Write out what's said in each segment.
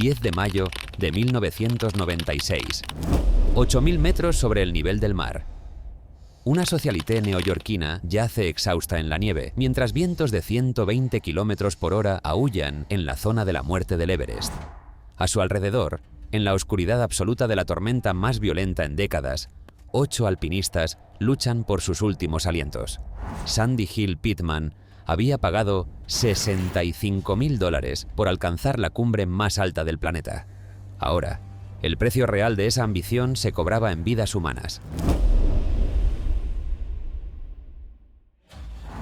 10 de mayo de 1996. 8.000 metros sobre el nivel del mar. Una socialité neoyorquina yace exhausta en la nieve, mientras vientos de 120 km por hora aúllan en la zona de la muerte del Everest. A su alrededor, en la oscuridad absoluta de la tormenta más violenta en décadas, 8 alpinistas luchan por sus últimos alientos. Sandy Hill Pittman había pagado $65.000 por alcanzar la cumbre más alta del planeta. Ahora, el precio real de esa ambición se cobraba en vidas humanas.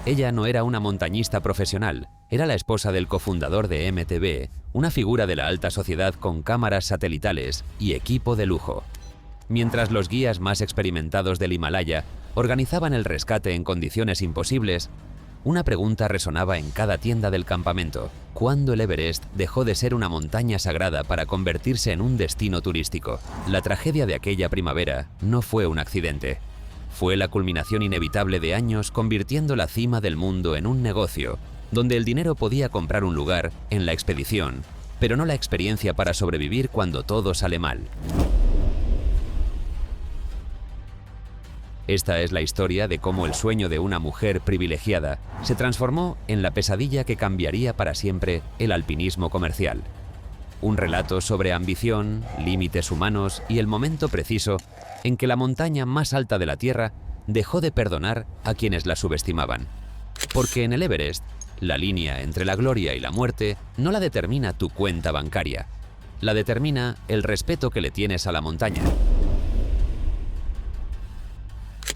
Ella no era una montañista profesional, era la esposa del cofundador de MTV, una figura de la alta sociedad con cámaras satelitales y equipo de lujo. Mientras los guías más experimentados del Himalaya organizaban el rescate en condiciones imposibles, una pregunta resonaba en cada tienda del campamento: ¿cuándo el Everest dejó de ser una montaña sagrada para convertirse en un destino turístico? La tragedia de aquella primavera no fue un accidente. Fue la culminación inevitable de años convirtiendo la cima del mundo en un negocio, donde el dinero podía comprar un lugar en la expedición, pero no la experiencia para sobrevivir cuando todo sale mal. Esta es la historia de cómo el sueño de una mujer privilegiada se transformó en la pesadilla que cambiaría para siempre el alpinismo comercial. Un relato sobre ambición, límites humanos y el momento preciso en que la montaña más alta de la Tierra dejó de perdonar a quienes la subestimaban. Porque en el Everest, la línea entre la gloria y la muerte no la determina tu cuenta bancaria, la determina el respeto que le tienes a la montaña.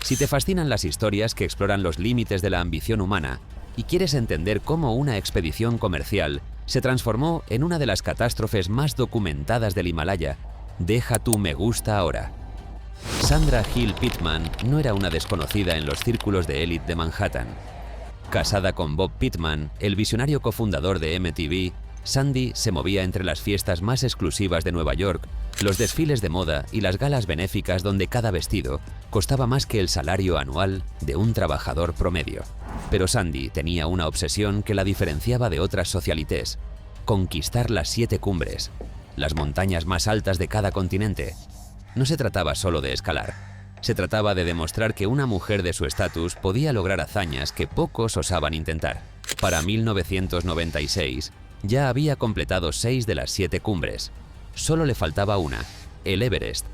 Si te fascinan las historias que exploran los límites de la ambición humana y quieres entender cómo una expedición comercial se transformó en una de las catástrofes más documentadas del Himalaya, deja tu me gusta ahora. Sandra Hill Pittman no era una desconocida en los círculos de élite de Manhattan. Casada con Bob Pittman, el visionario cofundador de MTV, Sandy se movía entre las fiestas más exclusivas de Nueva York, los desfiles de moda y las galas benéficas donde cada vestido costaba más que el salario anual de un trabajador promedio. Pero Sandy tenía una obsesión que la diferenciaba de otras socialités: conquistar las 7 cumbres, las montañas más altas de cada continente. No se trataba solo de escalar, se trataba de demostrar que una mujer de su estatus podía lograr hazañas que pocos osaban intentar. Para 1996, ya había completado 6 de las 7 cumbres. Solo le faltaba una, el Everest.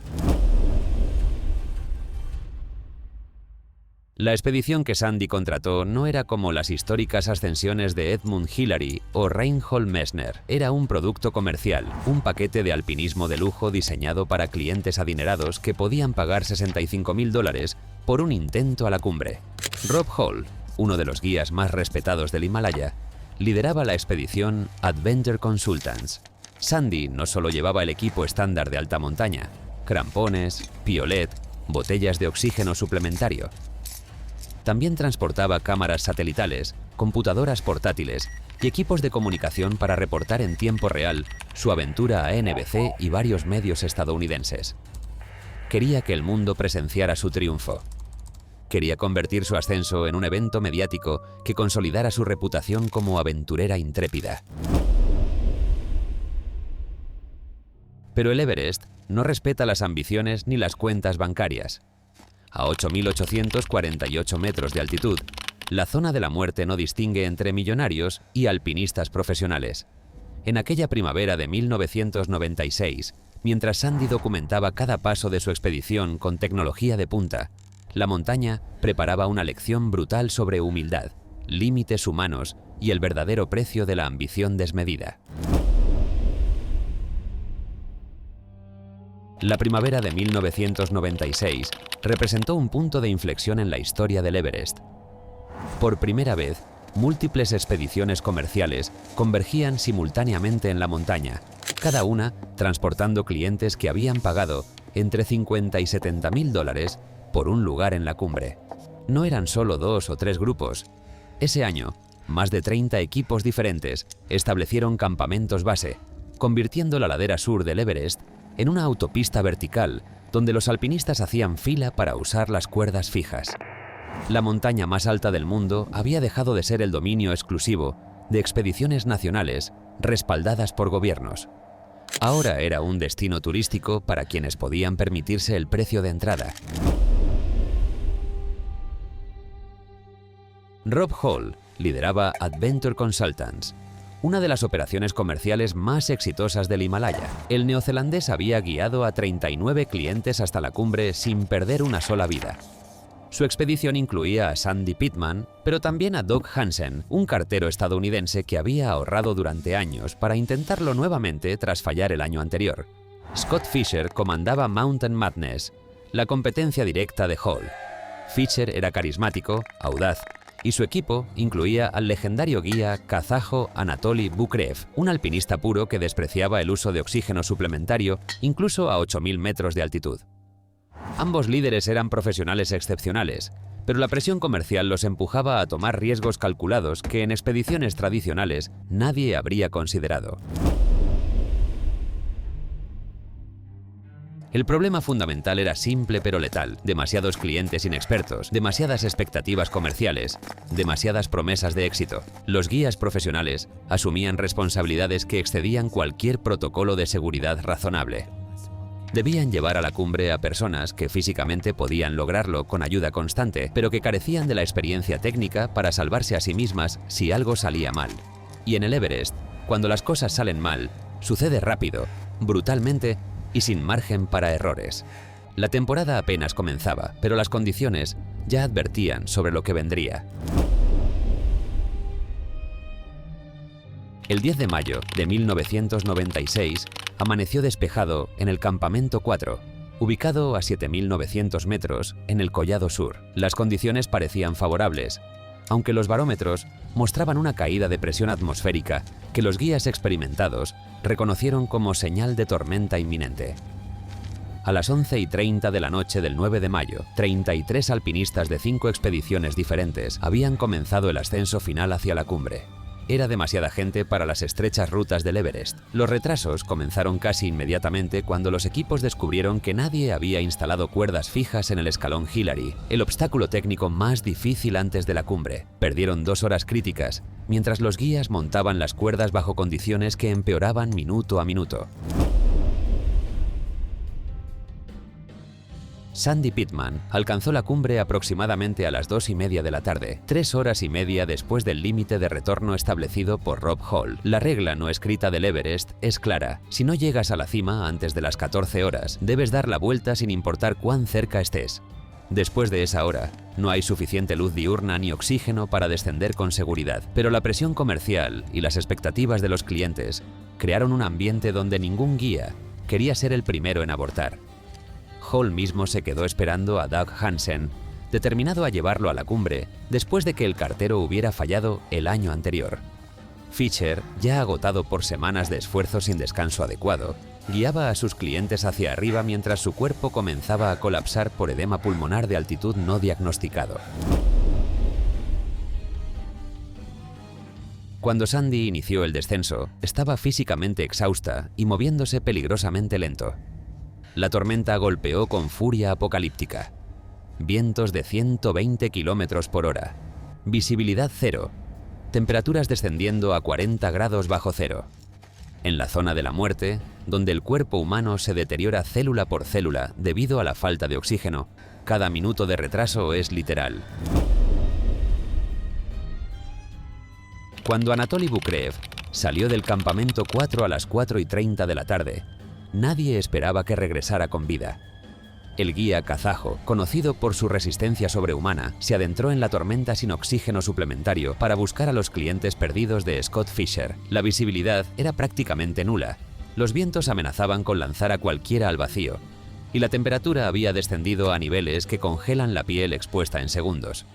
La expedición que Sandy contrató no era como las históricas ascensiones de Edmund Hillary o Reinhold Messner. Era un producto comercial, un paquete de alpinismo de lujo diseñado para clientes adinerados que podían pagar $65.000 por un intento a la cumbre. Rob Hall, uno de los guías más respetados del Himalaya, lideraba la expedición Adventure Consultants. Sandy no solo llevaba el equipo estándar de alta montaña: crampones, piolet, botellas de oxígeno suplementario. También transportaba cámaras satelitales, computadoras portátiles y equipos de comunicación para reportar en tiempo real su aventura a NBC y varios medios estadounidenses. Quería que el mundo presenciara su triunfo. Quería convertir su ascenso en un evento mediático que consolidara su reputación como aventurera intrépida. Pero el Everest no respeta las ambiciones ni las cuentas bancarias. A 8.848 metros de altitud, la zona de la muerte no distingue entre millonarios y alpinistas profesionales. En aquella primavera de 1996, mientras Sandy documentaba cada paso de su expedición con tecnología de punta, la montaña preparaba una lección brutal sobre humildad, límites humanos y el verdadero precio de la ambición desmedida. La primavera de 1996 representó un punto de inflexión en la historia del Everest. Por primera vez, múltiples expediciones comerciales convergían simultáneamente en la montaña, cada una transportando clientes que habían pagado entre $50.000 y $70.000 por un lugar en la cumbre. No eran solo 2 o 3 grupos. Ese año, más de 30 equipos diferentes establecieron campamentos base, convirtiendo la ladera sur del Everest en una autopista vertical donde los alpinistas hacían fila para usar las cuerdas fijas. La montaña más alta del mundo había dejado de ser el dominio exclusivo de expediciones nacionales respaldadas por gobiernos. Ahora era un destino turístico para quienes podían permitirse el precio de entrada. Rob Hall lideraba Adventure Consultants, una de las operaciones comerciales más exitosas del Himalaya. El neozelandés había guiado a 39 clientes hasta la cumbre sin perder una sola vida. Su expedición incluía a Sandy Pittman, pero también a Doug Hansen, un cartero estadounidense que había ahorrado durante años para intentarlo nuevamente tras fallar el año anterior. Scott Fisher comandaba Mountain Madness, la competencia directa de Hall. Fisher era carismático, audaz, y su equipo incluía al legendario guía kazajo Anatoly Bukrev, un alpinista puro que despreciaba el uso de oxígeno suplementario incluso a 8.000 metros de altitud. Ambos líderes eran profesionales excepcionales, pero la presión comercial los empujaba a tomar riesgos calculados que en expediciones tradicionales nadie habría considerado. El problema fundamental era simple pero letal: demasiados clientes inexpertos, demasiadas expectativas comerciales, demasiadas promesas de éxito. Los guías profesionales asumían responsabilidades que excedían cualquier protocolo de seguridad razonable. Debían llevar a la cumbre a personas que físicamente podían lograrlo con ayuda constante, pero que carecían de la experiencia técnica para salvarse a sí mismas si algo salía mal. Y en el Everest, cuando las cosas salen mal, sucede rápido, brutalmente y sin margen para errores. La temporada apenas comenzaba, pero las condiciones ya advertían sobre lo que vendría. El 10 de mayo de 1996 amaneció despejado en el Campamento 4, ubicado a 7.900 metros en el Collado Sur. Las condiciones parecían favorables, aunque los barómetros mostraban una caída de presión atmosférica que los guías experimentados reconocieron como señal de tormenta inminente. A las 11:30 de la noche del 9 de mayo, 33 alpinistas de 5 expediciones diferentes habían comenzado el ascenso final hacia la cumbre. Era demasiada gente para las estrechas rutas del Everest. Los retrasos comenzaron casi inmediatamente cuando los equipos descubrieron que nadie había instalado cuerdas fijas en el escalón Hillary, el obstáculo técnico más difícil antes de la cumbre. Perdieron 2 horas críticas, mientras los guías montaban las cuerdas bajo condiciones que empeoraban minuto a minuto. Sandy Pittman alcanzó la cumbre aproximadamente a las 2:30 de la tarde, 3 horas y media después del límite de retorno establecido por Rob Hall. La regla no escrita del Everest es clara: si no llegas a la cima antes de las 14 horas, debes dar la vuelta sin importar cuán cerca estés. Después de esa hora, no hay suficiente luz diurna ni oxígeno para descender con seguridad, pero la presión comercial y las expectativas de los clientes crearon un ambiente donde ningún guía quería ser el primero en abortar. Hall mismo se quedó esperando a Doug Hansen, determinado a llevarlo a la cumbre después de que el cartero hubiera fallado el año anterior. Fisher, ya agotado por semanas de esfuerzo sin descanso adecuado, guiaba a sus clientes hacia arriba mientras su cuerpo comenzaba a colapsar por edema pulmonar de altitud no diagnosticado. Cuando Sandy inició el descenso, estaba físicamente exhausta y moviéndose peligrosamente lento. La tormenta golpeó con furia apocalíptica. Vientos de 120 km por hora, visibilidad cero, temperaturas descendiendo a 40 grados bajo cero. En la zona de la muerte, donde el cuerpo humano se deteriora célula por célula debido a la falta de oxígeno, cada minuto de retraso es literal. Cuando Anatoly Bukrev salió del campamento 4 a las 4:30 de la tarde, nadie esperaba que regresara con vida. El guía kazajo, conocido por su resistencia sobrehumana, se adentró en la tormenta sin oxígeno suplementario para buscar a los clientes perdidos de Scott Fisher. La visibilidad era prácticamente nula, los vientos amenazaban con lanzar a cualquiera al vacío, y la temperatura había descendido a niveles que congelan la piel expuesta en segundos.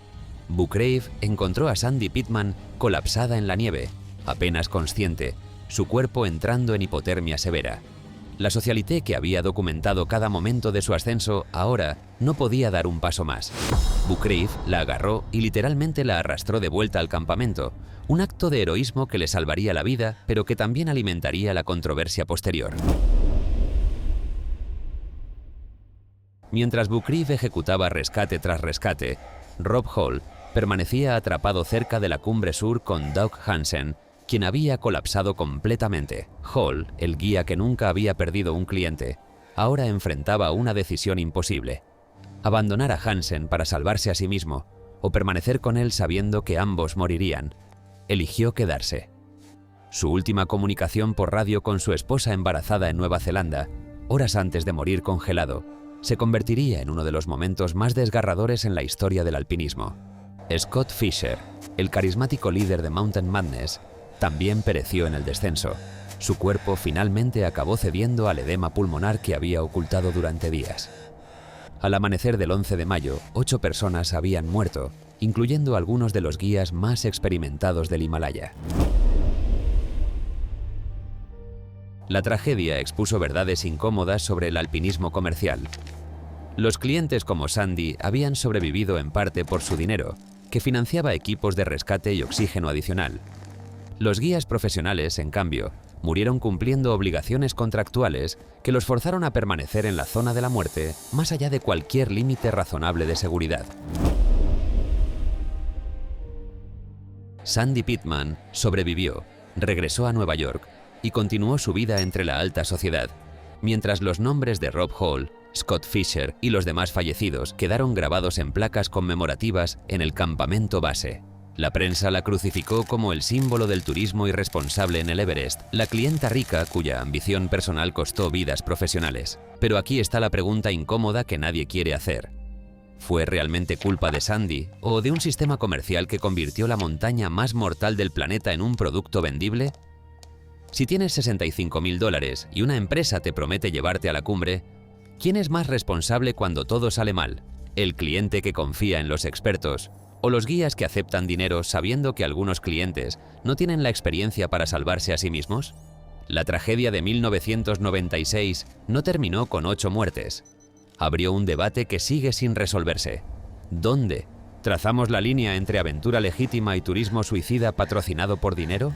Bukrev encontró a Sandy Pittman colapsada en la nieve, apenas consciente, su cuerpo entrando en hipotermia severa. La socialité, que había documentado cada momento de su ascenso, ahora no podía dar un paso más. Bukrev la agarró y literalmente la arrastró de vuelta al campamento, un acto de heroísmo que le salvaría la vida, pero que también alimentaría la controversia posterior. Mientras Bukrev ejecutaba rescate tras rescate, Rob Hall permanecía atrapado cerca de la cumbre sur con Doug Hansen, quien había colapsado completamente. Hall, el guía que nunca había perdido un cliente, ahora enfrentaba una decisión imposible: abandonar a Hansen para salvarse a sí mismo, o permanecer con él sabiendo que ambos morirían. Eligió quedarse. Su última comunicación por radio con su esposa embarazada en Nueva Zelanda, horas antes de morir congelado, se convertiría en uno de los momentos más desgarradores en la historia del alpinismo. Scott Fischer, el carismático líder de Mountain Madness, también pereció en el descenso. Su cuerpo finalmente acabó cediendo al edema pulmonar que había ocultado durante días. Al amanecer del 11 de mayo, 8 personas habían muerto, incluyendo algunos de los guías más experimentados del Himalaya. La tragedia expuso verdades incómodas sobre el alpinismo comercial. Los clientes como Sandy habían sobrevivido en parte por su dinero, que financiaba equipos de rescate y oxígeno adicional. Los guías profesionales, en cambio, murieron cumpliendo obligaciones contractuales que los forzaron a permanecer en la zona de la muerte más allá de cualquier límite razonable de seguridad. Sandy Pittman sobrevivió, regresó a Nueva York y continuó su vida entre la alta sociedad, mientras los nombres de Rob Hall, Scott Fischer y los demás fallecidos quedaron grabados en placas conmemorativas en el campamento base. La prensa la crucificó como el símbolo del turismo irresponsable en el Everest, la clienta rica cuya ambición personal costó vidas profesionales. Pero aquí está la pregunta incómoda que nadie quiere hacer. ¿Fue realmente culpa de Sandy o de un sistema comercial que convirtió la montaña más mortal del planeta en un producto vendible? Si tienes $65.000 y una empresa te promete llevarte a la cumbre, ¿quién es más responsable cuando todo sale mal? ¿El cliente que confía en los expertos o los guías que aceptan dinero sabiendo que algunos clientes no tienen la experiencia para salvarse a sí mismos? La tragedia de 1996 no terminó con 8 muertes. Abrió un debate que sigue sin resolverse. ¿Dónde trazamos la línea entre aventura legítima y turismo suicida patrocinado por dinero?